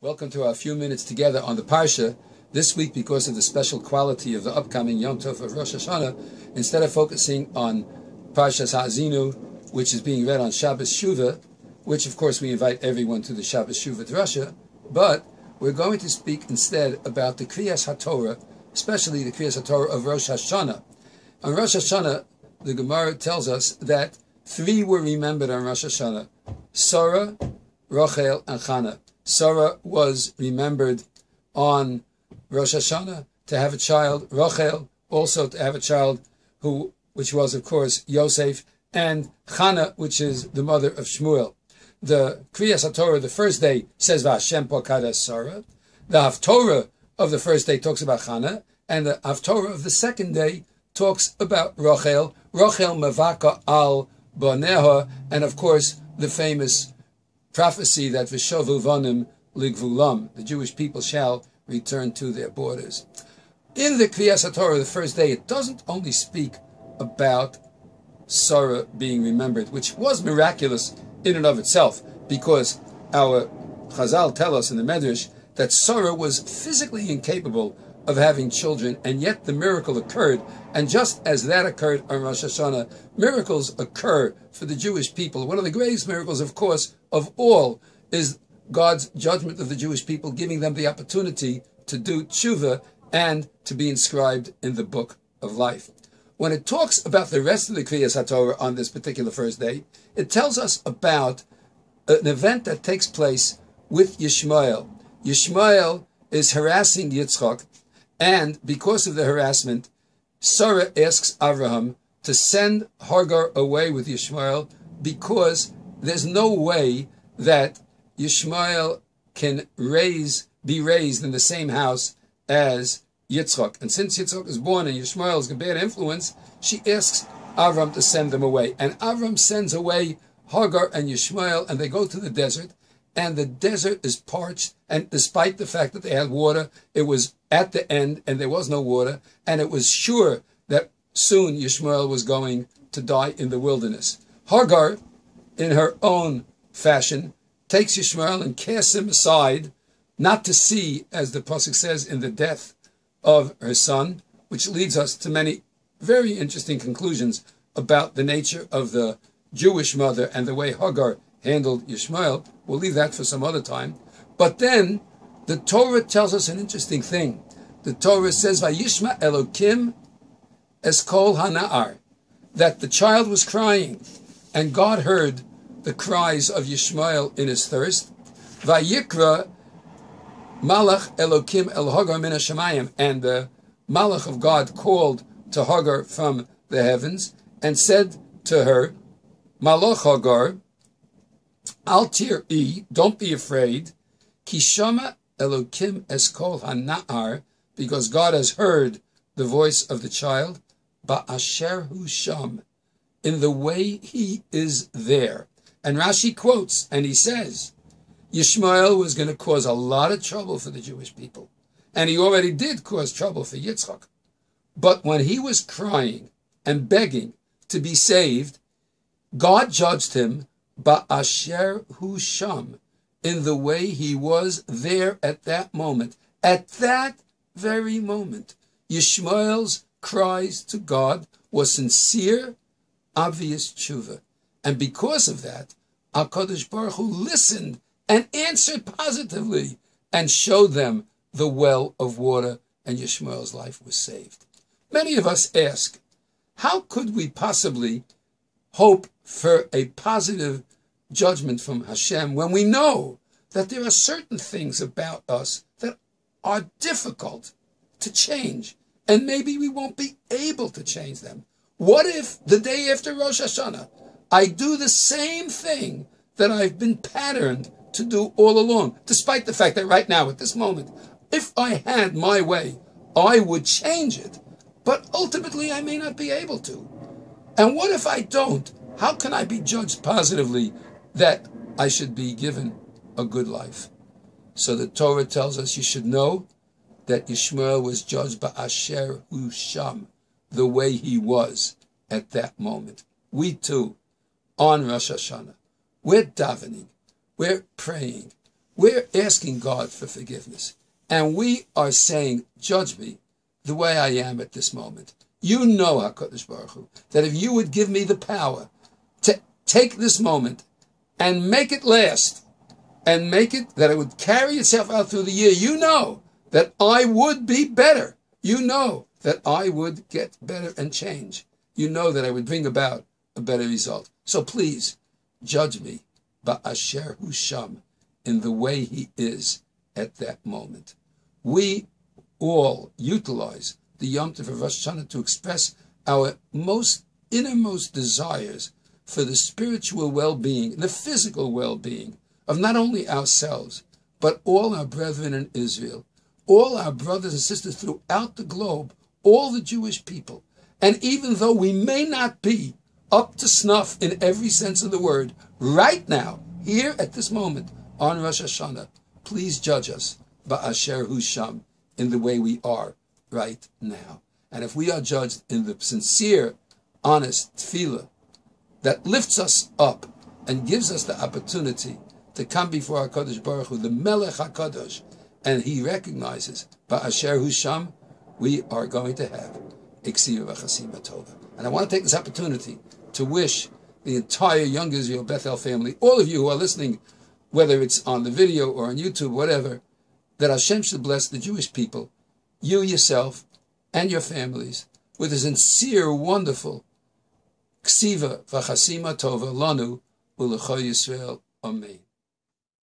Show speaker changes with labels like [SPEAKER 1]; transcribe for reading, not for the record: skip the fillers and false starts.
[SPEAKER 1] Welcome to our few minutes together on the Parsha. This week, because of the special quality of the upcoming Yom Tov of Rosh Hashana, instead of focusing on Parshas Ha'azinu, which is being read on Shabbos Shuvah, which of course we invite everyone to the Shabbos Shuvah Drasha, but we're going to speak instead about the Kriyas HaTorah, especially the Kriyas HaTorah of Rosh Hashana. On Rosh Hashana, the Gemara tells us that three were remembered on Rosh Hashana: Sarah, Rachel, and Chana. Sarah was remembered on Rosh Hashana to have a child. Rachel also to have a child, which was, of course, Yosef, and Chana, which is the mother of Shmuel. The Kriyas HaTorah, the first day, says V'Hashem Pokadas Sarah. The Haftorah of the first day talks about Chana, and the Haftorah of the second day talks about Rachel. Rachel Mavaka al Boneha, and of course the famous prophecy that V'shovu vanim ligvulam, the Jewish people shall return to their borders. In the Kriyas HaTorah, the first day, it doesn't only speak about Sarah being remembered, which was miraculous in and of itself, because our Chazal tell us in the Medrash that Sarah was physically incapable of having children, and yet the miracle occurred. And just as that occurred on Rosh Hashanah, miracles occur for the Jewish people. One of the greatest miracles, of course, of all is God's judgment of the Jewish people, giving them the opportunity to do tshuva and to be inscribed in the book of life. When it talks about the rest of the Kriyas HaTorah on this particular first day, it tells us about an event that takes place with Yishmael. Yishmael is harassing Yitzchak, and because of the harassment, Sarah asks Abraham to send Hagar away with Yishmael, because there's no way that Yishmael can be raised in the same house as Yitzchak. And since Yitzchak is born and Yishmael is a bad influence, she asks Avram to send them away. And Avram sends away Hagar and Yishmael, and they go to the desert. And the desert is parched, and despite the fact that they had water, it was at the end, and there was no water, and it was sure that soon Yishmael was going to die in the wilderness. Hagar, in her own fashion, takes Yishmael and casts him aside, not to see, as the pasuk says, in the death of her son, which leads us to many very interesting conclusions about the nature of the Jewish mother and the way Hagar handled Yishmael. We'll leave that for some other time. But then the Torah tells us an interesting thing. The Torah says, Vayishma Elokim es kol hana'ar, that the child was crying, and God heard the cries of Yishmael in his thirst. Vayikra Malach Elokim el Hagar min hashamayim, and the Malach of God called to Hagar from the heavens and said to her, Malach Hagar, Al tir'i, don't be afraid, Kishama Elokim es kol hana'ar, because God has heard the voice of the child, Ba'asher hu sham, in the way he is there. And Rashi quotes, and he says, Yishmael was going to cause a lot of trouble for the Jewish people, and he already did cause trouble for Yitzchak. But when he was crying and begging to be saved, God judged him Ba'asher hu sham, in the way he was there at that moment. At that very moment, Yishmael's cries to God was sincere, obvious tshuva. And because of that, HaKadosh Baruch Hu listened and answered positively and showed them the well of water, and Yishmael's life was saved. Many of us ask, how could we possibly hope for a positive judgment from Hashem when we know that there are certain things about us that are difficult to change, and maybe we won't be able to change them? What if the day after Rosh Hashana I do the same thing that I've been patterned to do all along, despite the fact that right now, at this moment, if I had my way, I would change it, but ultimately I may not be able to. And what if I don't? How can I be judged positively that I should be given a good life? So the Torah tells us you should know that Yishmael was judged by Asher hu sham, the way he was at that moment. We too, on Rosh Hashana, we're davening, we're praying, We're asking God for forgiveness. And we are saying, judge me the way I am at this moment. You know, HaKadosh Baruch Hu, that if you would give me the power to take this moment and make it last, and make it that it would carry itself out through the year, you know that I would be better. You know that I would get better and change. You know that I would bring about a better result. So please, judge me, ba'asher hu sham, in the way he is at that moment. We all utilize the Yom Tov of Rosh Hashana to express our most innermost desires for the spiritual well-being, the physical well-being of not only ourselves, but all our brethren in Israel, all our brothers and sisters throughout the globe, all the Jewish people. And even though we may not be up to snuff in every sense of the word, right now, here at this moment, on Rosh Hashana, please judge us, ba'asher hu sham, in the way we are right now. And if we are judged in the sincere, honest tefillah that lifts us up and gives us the opportunity to come before HaKadosh Baruch Hu, the Melech HaKadosh, and he recognizes, ba'asher hu sham, we are going to have Iksiva v'chasima tova. And I want to take this opportunity to wish the entire Young Israel Bethel family, all of you who are listening, whether it's on the video or on YouTube, whatever, that Hashem should bless the Jewish people, you yourself and your families, with a sincere, wonderful Ksiva v'chasima tova lanu u'lecho Yisrael. Amen.